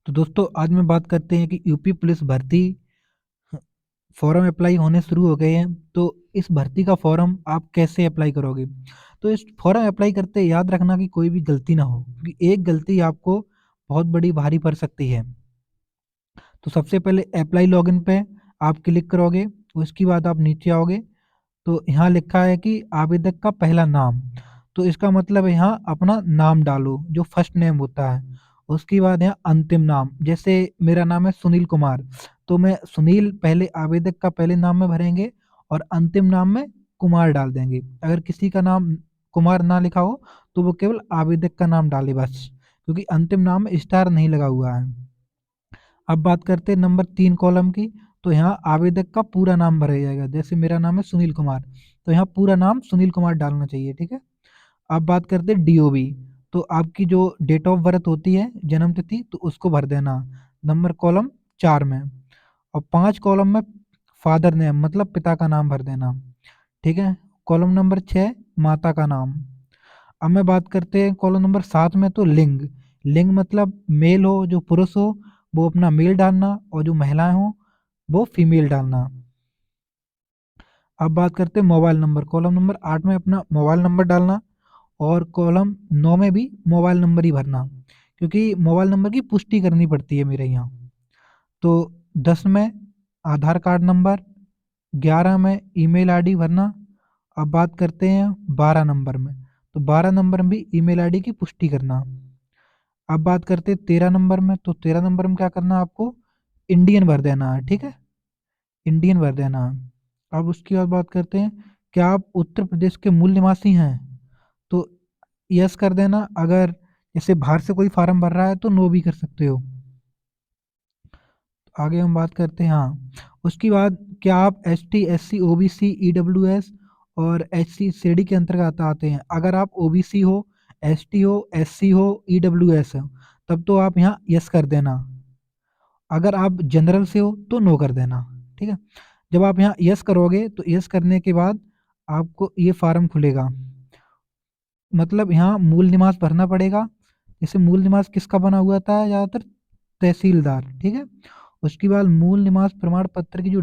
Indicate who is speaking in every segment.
Speaker 1: तो दोस्तों आज मैं बात करते हैं कि यूपी पुलिस भर्ती फॉर्म अप्लाई होने शुरू हो गए हैं। तो इस भर्ती का फॉर्म आप कैसे अप्लाई करोगे? तो इस फॉर्म अप्लाई करते याद रखना कि कोई भी गलती ना हो, क्योंकि एक गलती आपको बहुत बड़ी भारी पड़ सकती है। तो सबसे पहले अप्लाई लॉगिन पे आप क्लिक करोगे। उसके बाद आप नीचे आओगे तो यहाँ लिखा है कि आवेदक का पहला नाम। तो इसका मतलब है यहाँ अपना नाम डालो जो फर्स्ट नेम होता है। उसके बाद यहाँ अंतिम नाम, जैसे मेरा नाम है सुनील कुमार, तो मैं सुनील पहले आवेदक का पहले नाम में भरेंगे और अंतिम नाम में कुमार डाल देंगे। अगर किसी का नाम कुमार ना लिखा हो तो वो केवल आवेदक का नाम डाले बस, क्योंकि अंतिम नाम में स्टार नहीं लगा हुआ है। अब बात करते हैं नंबर 3 कॉलम की। तो यहाँ आवेदक का पूरा नाम भरा जाएगा, जैसे मेरा नाम है सुनील कुमार, तो यहाँ पूरा नाम सुनील कुमार डालना चाहिए, ठीक है। अब बात करते हैं डीओबी। तो आपकी जो डेट ऑफ बर्थ होती है, जन्म तिथि, तो उसको भर देना नंबर कॉलम 4 में। और 5 कॉलम में फादर नेम मतलब पिता का नाम भर देना, ठीक है। कॉलम नंबर 6 माता का नाम। अब मैं बात करते हैं कॉलम नंबर 7 में, तो लिंग। लिंग मतलब मेल हो, जो पुरुष हो वो अपना मेल डालना, और जो महिलाएं हो वो फीमेल डालना। अब बात करते हैं मोबाइल नंबर। कॉलम नंबर 8 में अपना मोबाइल नंबर डालना, और कॉलम 9 में भी मोबाइल नंबर ही भरना, क्योंकि मोबाइल नंबर की पुष्टि करनी पड़ती है मेरे यहाँ। तो 10 में आधार कार्ड नंबर, 11 में ईमेल आईडी भरना। अब बात करते हैं 12 नंबर में, तो 12 नंबर में भी ईमेल आईडी की पुष्टि करना। अब बात करते हैं 13 नंबर में, तो 13 नंबर में क्या करना है आपको? इंडियन भर देना है, ठीक है, इंडियन भर देना है। अब उसकी बाद बात करते हैं, क्या आप उत्तर प्रदेश के मूल निवासी हैं? तो यस कर देना। अगर जैसे बाहर से कोई फार्म भर रहा है तो नो भी कर सकते हो। आगे हम बात करते हैं, हाँ, उसके बाद क्या आप S T, S C, O B C, E W S और एच सी सी डी के अंतर्गत आते हैं? अगर आप ओ बी सी हो, एस टी हो, एस सी हो, ई डब्ल्यू एस हो, तब तो आप यहाँ यस कर देना। अगर आप जनरल से हो तो नो कर देना, ठीक है। जब आप यहाँ यस करोगे तो यस करने के बाद आपको ये फार्म खुलेगा। मतलब यहाँ मूल निवास भरना पड़ेगा। जैसे मूल निवास किसका बना हुआ था ज़्यादातर? तहसीलदार, ठीक है। उसके बाद मूल निवास प्रमाण पत्र की जो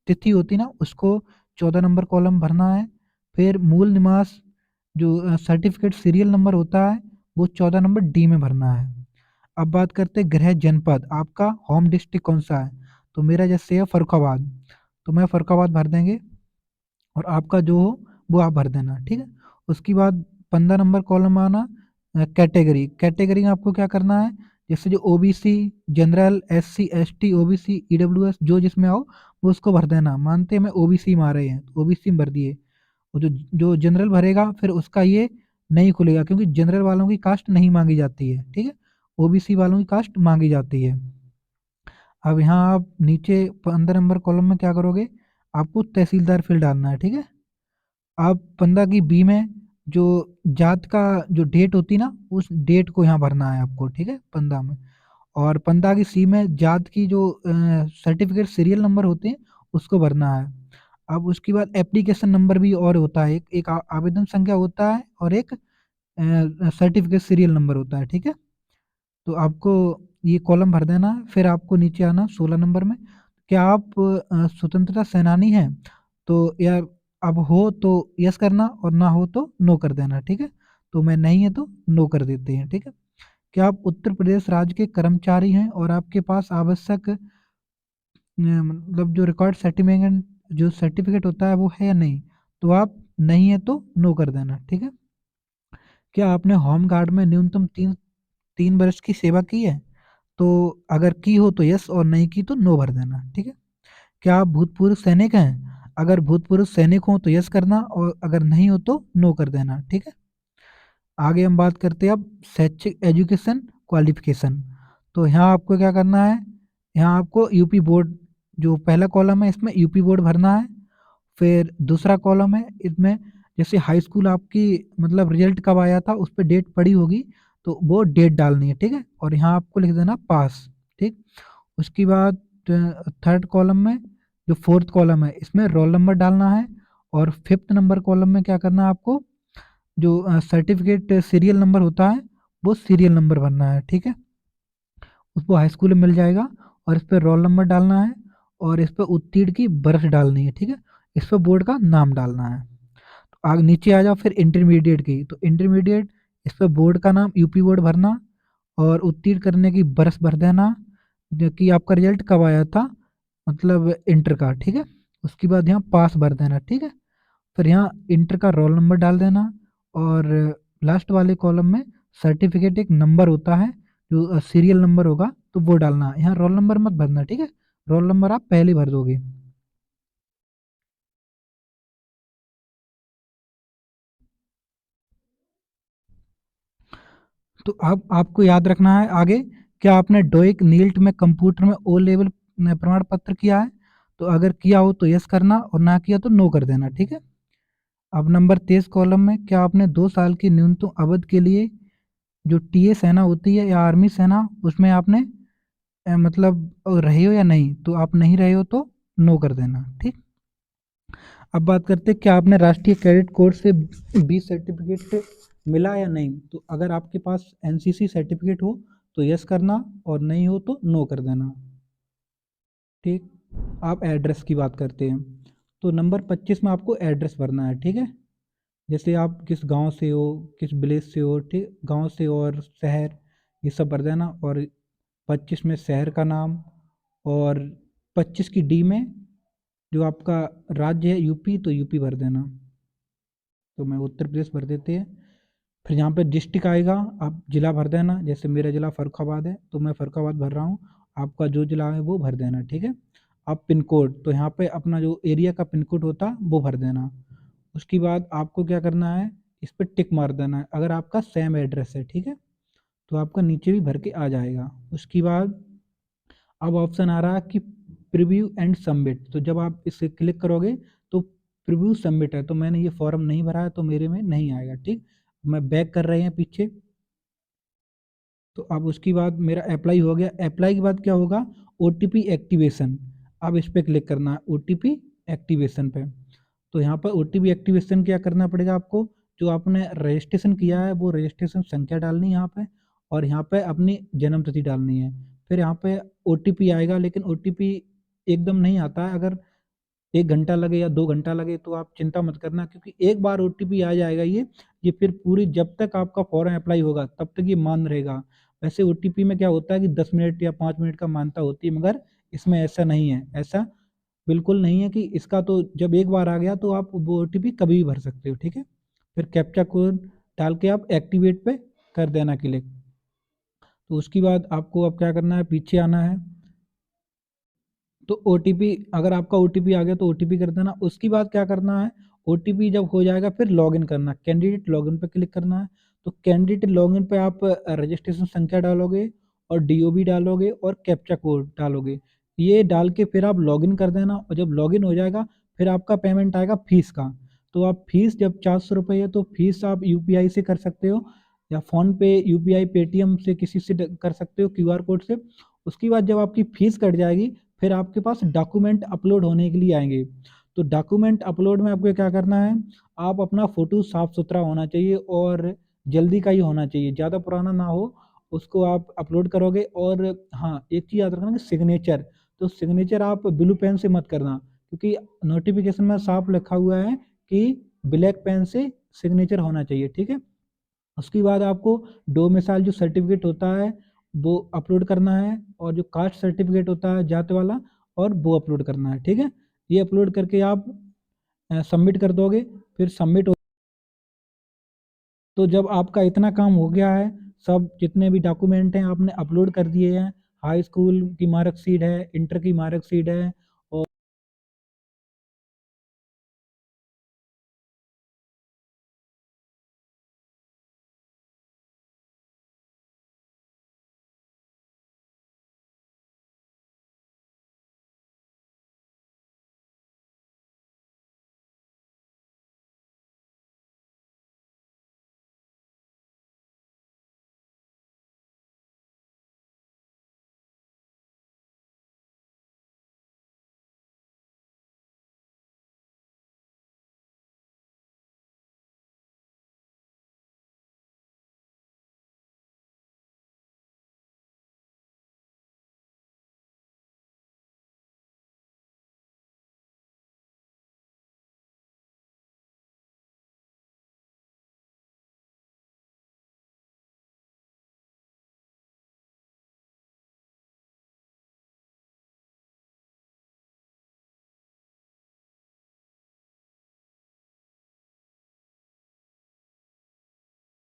Speaker 1: तिथि होती है ना, उसको 14 नंबर कॉलम भरना है। फिर मूल निवास जो सर्टिफिकेट सीरियल नंबर होता है वो 14 नंबर डी में भरना है। अब बात करते हैं गृह जनपद, आपका होम डिस्ट्रिक्ट कौन सा है? तो मेरा जैसे है फर्रुखाबाद, तो मैं फर्रुखाबाद भर देंगे, और आपका जो हो वो आप भर देना, ठीक है। उसके बाद 15 नंबर कॉलम में आना, कैटेगरी। कैटेगरी में आपको क्या करना है? जैसे जो OBC, general, SC, ST, OBC, EWS, जो जिसमें आओ वो उसको भर देना। मानते हैं मैं ओबीसी में आ रहे हैं तो ओबीसी में भर दिए। और जो जो जनरल भरेगा फिर उसका ये नहीं खुलेगा, क्योंकि जनरल वालों की कास्ट नहीं मांगी जाती है, ठीक है, ओबीसी वालों की कास्ट मांगी जाती है। अब यहाँ आप नीचे 15 नंबर कॉलम में क्या करोगे? आपको तहसीलदार फिल डालना है, ठीक है। आप 15 की बी में जो जात का जो डेट होती है ना, उस डेट को यहाँ भरना है आपको, ठीक है, 15 में। और 15 की सी में जात की जो सर्टिफिकेट सीरियल नंबर होते हैं उसको भरना है। अब उसके बाद एप्लीकेशन नंबर भी और होता है, एक आवेदन संख्या होता है और एक सर्टिफिकेट सीरियल नंबर होता है, ठीक है। तो आपको ये कॉलम भर देना है। फिर आपको नीचे आना 16 नंबर में, क्या आप स्वतंत्रता सेनानी हैं? तो या अब हो तो यस करना, और ना हो तो नो कर देना, ठीक है। तो मैं नहीं है तो नो कर देते हैं, ठीक है। क्या आप उत्तर प्रदेश राज्य के कर्मचारी हैं और आपके पास आवश्यक मतलब जो रिकॉर्ड सर्टिफिकेट जो सर्टिफिकेट होता है वो है या नहीं? तो आप नहीं है तो नो कर देना, ठीक है। क्या आपने होम गार्ड में न्यूनतम 3 वर्ष की सेवा की है? तो अगर की हो तो यस, और नहीं की तो नो भर देना, ठीक है। क्या आप भूतपूर्व सैनिक हैं? अगर भूतपूर्व सैनिक हो तो यस करना, और अगर नहीं हो तो नो कर देना, ठीक है। आगे हम बात करते हैं अब शैक्षिक एजुकेशन क्वालिफिकेशन। तो यहाँ आपको क्या करना है? यहाँ आपको यूपी बोर्ड, जो पहला कॉलम है इसमें यूपी बोर्ड भरना है। फिर दूसरा कॉलम है इसमें, जैसे हाई स्कूल आपकी मतलब रिजल्ट कब आया था उस पर डेट पड़ी होगी, तो वो डेट डालनी है, ठीक है। और यहाँ आपको लिख देना पास, ठीक। उसके बाद थर्ड कॉलम में, जो फोर्थ कॉलम है इसमें रोल नंबर डालना है। और फिफ्थ नंबर कॉलम में क्या करना है आपको? जो सर्टिफिकेट सीरियल नंबर होता है वो सीरियल नंबर भरना है, ठीक है। उसको हाई स्कूल में मिल जाएगा। और इस पर रोल नंबर डालना है, और इस पर उत्तीर्ण की बरस डालनी है, ठीक है। इस पर बोर्ड का नाम डालना है। तो आगे नीचे आ जाओ फिर इंटरमीडिएट की, तो इंटरमीडिएट, इस पर बोर्ड का नाम यूपी बोर्ड भरना, और उत्तीर्ण करने की बरस भर देना, जो कि आपका रिजल्ट कब आया था, मतलब इंटर का, ठीक है। उसके बाद यहाँ पास भर देना, ठीक है। फिर यहाँ इंटर का रोल नंबर डाल देना, और लास्ट वाले कॉलम में सर्टिफिकेट एक नंबर होता है, जो सीरियल नंबर होगा, तो वो डालना है। यहाँ रोल नंबर मत भरना, ठीक है। रोल नंबर आप पहले भर दोगे। तो अब आपको याद रखना है आगे, क्या आपने डोइक नील्ट में कंप्यूटर में ओ लेवल प्रमाण पत्र किया है? तो अगर किया हो तो यस करना, और ना किया तो नो कर देना, ठीक है। अब नंबर 23 कॉलम में, क्या आपने 2 साल की न्यूनतम अवधि के लिए जो टीए सेना होती है या आर्मी सेना, उसमें आपने मतलब रहे हो या नहीं? तो आप नहीं रहे हो तो नो कर देना, ठीक। अब बात करते हैं, क्या आपने राष्ट्रीय कैडेट कोर से बी सर्टिफिकेट मिला या नहीं? तो अगर आपके पास एनसीसी सर्टिफिकेट हो तो यस करना, और नहीं हो तो नो कर देना, ठीक। आप एड्रेस की बात करते हैं, तो नंबर 25 में आपको एड्रेस भरना है, ठीक है। जैसे आप किस गांव से हो, किस विलेज से हो, ठीक, गांव से और शहर, ये सब भर देना। और 25 में शहर का नाम, और 25 की डी में जो आपका राज्य है यूपी, तो यूपी भर देना। तो मैं उत्तर प्रदेश भर देते हैं। फिर यहाँ पे डिस्ट्रिक्ट आएगा, आप जिला भर देना। जैसे मेरा जिला फर्रुखाबाद है तो मैं फर्रुखाबाद भर रहा हूँ, आपका जो जिला है वो भर देना, ठीक है। अब पिन कोड, तो यहाँ पे अपना जो एरिया का पिन कोड होता है वो भर देना। उसके बाद आपको क्या करना है, इस पर टिक मार देना है अगर आपका सेम एड्रेस है, ठीक है। तो आपका नीचे भी भर के आ जाएगा। उसके बाद अब ऑप्शन आ रहा है कि प्रीव्यू एंड सबमिट, तो जब आप इसे क्लिक करोगे तो प्रीव्यू सबमिट है, तो मैंने ये फॉर्म नहीं भरा है तो मेरे में नहीं आएगा, ठीक। मैं बैक कर रहे हैं पीछे। तो अब उसके बाद मेरा अप्लाई हो गया। अप्लाई के बाद क्या होगा, ओटीपी एक्टिवेशन। अब इस पर क्लिक करना है ओटीपी एक्टिवेशन पे। तो यहाँ पर ओटीपी एक्टिवेशन क्या करना पड़ेगा आपको, जो आपने रजिस्ट्रेशन किया है वो रजिस्ट्रेशन संख्या डालनी है यहाँ पे, और यहाँ पे अपनी जन्म तिथि डालनी है। फिर यहाँ पे ओटीपी आएगा, लेकिन ओटीपी एकदम नहीं आता है। अगर 1 घंटा लगे या 2 घंटा लगे तो आप चिंता मत करना, क्योंकि एक बार ओटीपी आ जाएगा ये फिर पूरी जब तक आपका फॉर्म अप्लाई होगा तब तक ये मान रहेगा। वैसे ओटीपी में क्या होता है कि 10 मिनट या 5 मिनट का मानता होती है, मगर इसमें ऐसा नहीं है, ऐसा बिल्कुल नहीं है। कि इसका तो जब एक बार आ गया तो आप वो ओटीपी कभी भी भर सकते हो, ठीक है। फिर कैप्चा कोड डाल के आप एक्टिवेट पे कर देना क्लिक। तो उसके बाद आपको अब क्या करना है, पीछे आना है। तो ओटीपी, अगर आपका ओटीपी आ गया तो ओटीपी कर देना। उसके बाद क्या करना है, ओटीपी जब हो जाएगा फिर लॉगिन करना, कैंडिडेट लॉगिन पे क्लिक करना है। तो कैंडिडेट लॉगिन पे आप रजिस्ट्रेशन संख्या डालोगे, और डीओबी डालोगे, और कैप्चा कोड डालोगे। ये डाल के फिर आप लॉगिन कर देना, और जब लॉगिन हो जाएगा फिर आपका पेमेंट आएगा फीस का। तो आप फीस जब 400 रुपये है तो फीस आप यूपीआई से कर सकते हो, या फ़ोन पे, यूपीआई, पेटीएम से किसी से कर सकते हो, क्यूआर कोड से। उसके बाद जब आपकी फीस कट जाएगी फिर आपके पास डॉक्यूमेंट अपलोड होने के लिए आएंगे। तो डॉक्यूमेंट अपलोड में आपको क्या करना है, आप अपना फ़ोटो साफ़ सुथरा होना चाहिए, और जल्दी का ही होना चाहिए, ज़्यादा पुराना ना हो। उसको आप अपलोड करोगे। और हाँ, एक चीज़ याद रखना कि सिग्नेचर, तो सिग्नेचर आप ब्लू पेन से मत करना, क्योंकि नोटिफिकेशन में साफ लिखा हुआ है कि ब्लैक पेन से सिग्नेचर होना चाहिए, ठीक है। उसके बाद आपको डोमिसाइल जो सर्टिफिकेट होता है वो अपलोड करना है, और जो कास्ट सर्टिफिकेट होता है जात वाला, और वो अपलोड करना है, ठीक है। ये अपलोड करके आप सबमिट कर दोगे। फिर सबमिट हो, तो जब आपका इतना काम हो गया है, सब जितने भी डॉक्यूमेंट हैं आपने अपलोड कर दिए हैं, हाई स्कूल की मार्कशीट है, इंटर की मार्कशीट है,